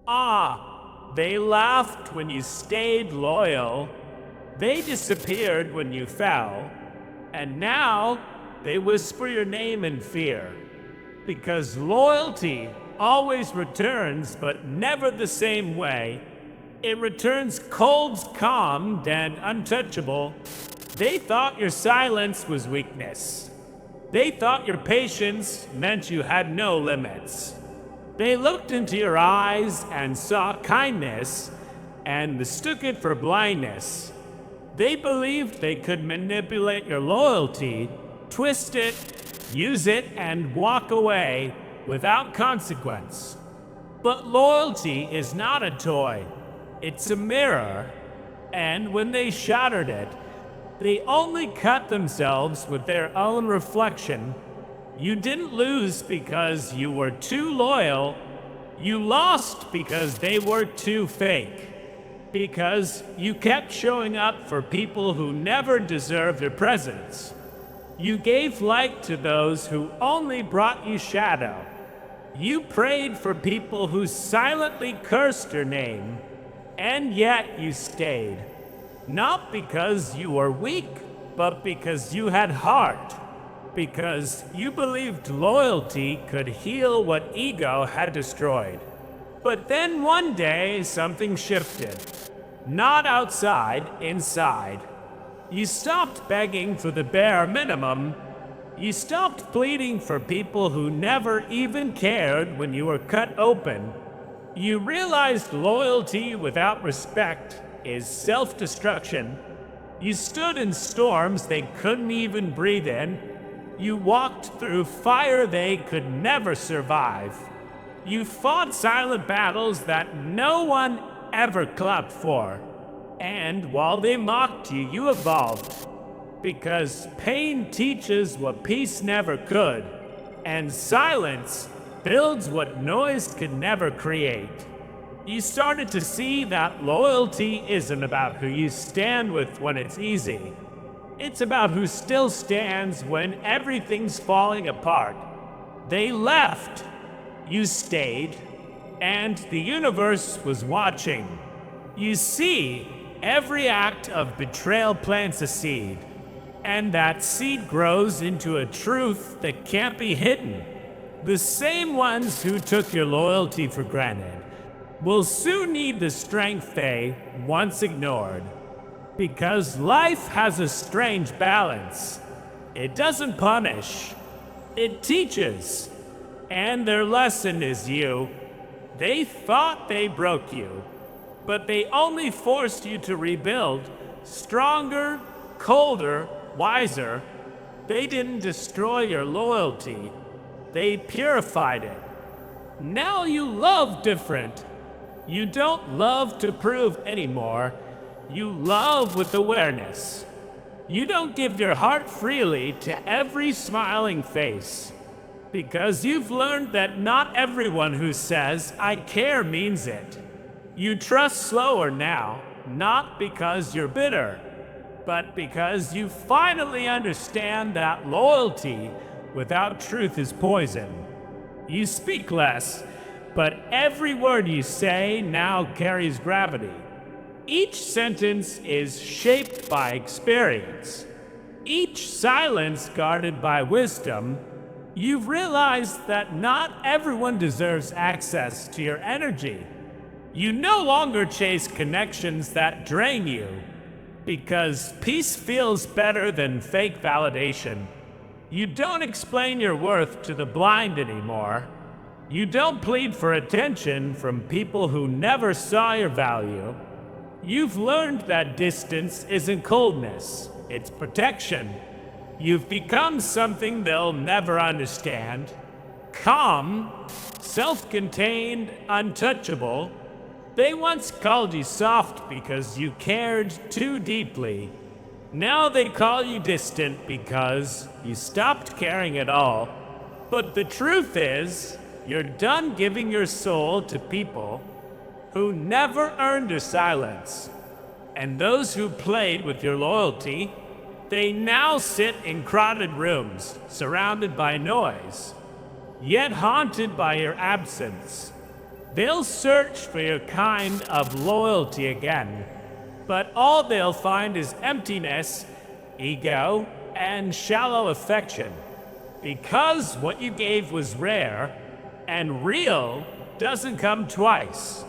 They laughed when you stayed loyal. They disappeared when you fell. And now they whisper your name in fear. Because loyalty always returns, but never the same way. It returns cold, calm, and untouchable. They thought your silence was weakness. They thought your patience meant you had no limits. They looked into your eyes and saw kindness and mistook it for blindness. They believed they could manipulate your loyalty, twist it, use it, and walk away without consequence. But loyalty is not a toy. It's a mirror. And when they shattered it, they only cut themselves with their own reflection. You didn't lose because you were too loyal. You lost because they were too fake. Because you kept showing up for people who never deserved your presence. You gave light to those who only brought you shadow. You prayed for people who silently cursed your name, and yet you stayed. Not because you were weak, but because you had heart. Because you believed loyalty could heal what ego had destroyed. But then one day, something shifted. Not outside, inside. You stopped begging for the bare minimum. You stopped pleading for people who never even cared when you were cut open. You realized loyalty without respect is self-destruction. You stood in storms they couldn't even breathe in. You walked through fire they could never survive. You fought silent battles that no one ever clapped for. And while they mocked you, you evolved. Because pain teaches what peace never could, and silence builds what noise could never create. You started to see that loyalty isn't about who you stand with when it's easy. It's about who still stands when everything's falling apart. They left, you stayed, and the universe was watching. You see, every act of betrayal plants a seed, and that seed grows into a truth that can't be hidden. The same ones who took your loyalty for granted will soon need the strength they once ignored. Because life has a strange balance. It doesn't punish, it teaches. And their lesson is you. They thought they broke you, but they only forced you to rebuild, stronger, colder, wiser. They didn't destroy your loyalty. They purified it. Now you love different. You don't love to prove anymore. You love with awareness. You don't give your heart freely to every smiling face. Because you've learned that not everyone who says, "I care," means it. You trust slower now, not because you're bitter, but because you finally understand that loyalty without truth is poison. You speak less, but every word you say now carries gravity. Each sentence is shaped by experience. Each silence guarded by wisdom. You've realized that not everyone deserves access to your energy. You no longer chase connections that drain you, because peace feels better than fake validation. You don't explain your worth to the blind anymore. You don't plead for attention from people who never saw your value. You've learned that distance isn't coldness, it's protection. You've become something they'll never understand. Calm, self-contained, untouchable. They once called you soft because you cared too deeply. Now they call you distant because you stopped caring at all. But the truth is, you're done giving your soul to people who never earned your silence. And those who played with your loyalty, they now sit in crowded rooms, surrounded by noise, yet haunted by your absence. They'll search for your kind of loyalty again, but all they'll find is emptiness, ego, and shallow affection. Because what you gave was rare, and real doesn't come twice.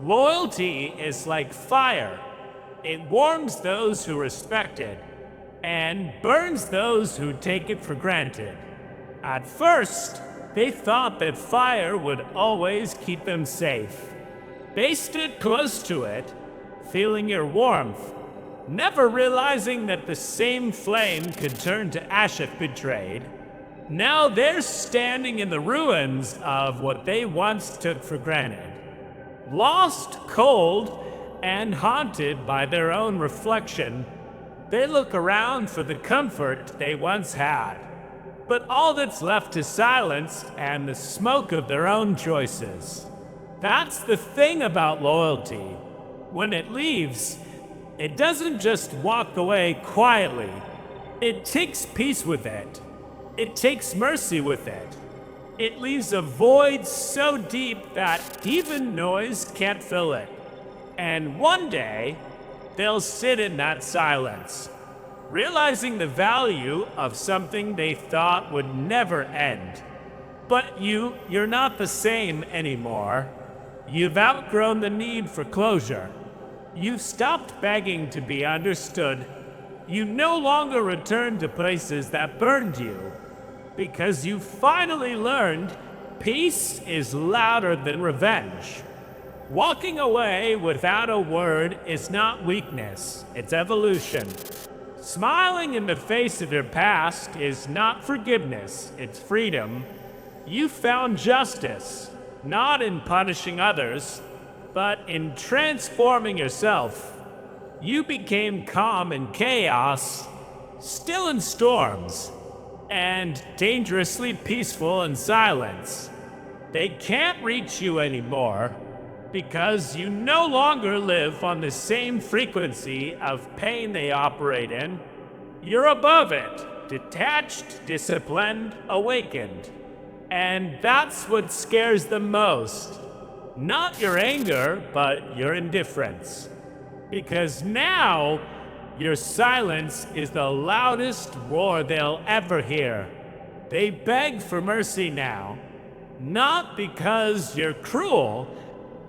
Loyalty is like fire. It warms those who respect it, and burns those who take it for granted. At first, they thought that fire would always keep them safe. They stood close to it, feeling your warmth, never realizing that the same flame could turn to ash if betrayed. Now they're standing in the ruins of what they once took for granted. Lost, cold, and haunted by their own reflection, they look around for the comfort they once had. But all that's left is silence and the smoke of their own choices. That's the thing about loyalty. When it leaves, it doesn't just walk away quietly. It takes peace with it. It takes mercy with it. It leaves a void so deep that even noise can't fill it. And one day, they'll sit in that silence, realizing the value of something they thought would never end. But you're not the same anymore. You've outgrown the need for closure. You've stopped begging to be understood. You no longer return to places that burned you, because you finally learned peace is louder than revenge. Walking away without a word is not weakness, it's evolution. Smiling in the face of your past is not forgiveness, it's freedom. You found justice, not in punishing others, but in transforming yourself. You became calm in chaos, still in storms, and dangerously peaceful in silence. They can't reach you anymore because you no longer live on the same frequency of pain they operate in. You're above it, detached, disciplined, awakened. And that's what scares them most. Not your anger, but your indifference. Because now, your silence is the loudest roar they'll ever hear. They beg for mercy now, not because you're cruel,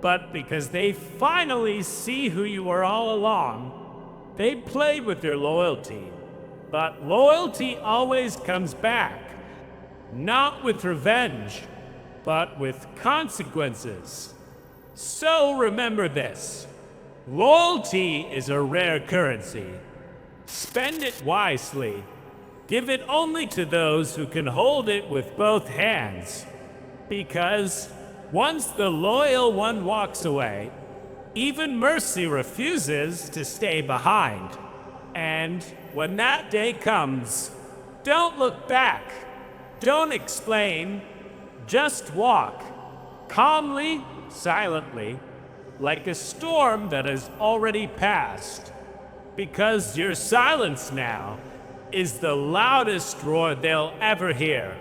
but because they finally see who you were all along. They played with your loyalty, but loyalty always comes back, not with revenge, but with consequences. So remember this. Loyalty is a rare currency. Spend it wisely. Give it only to those who can hold it with both hands. Because once the loyal one walks away, even mercy refuses to stay behind. And when that day comes, don't look back. Don't explain. Just walk. Calmly, silently, like a storm that has already passed. Because your silence now is the loudest roar they'll ever hear.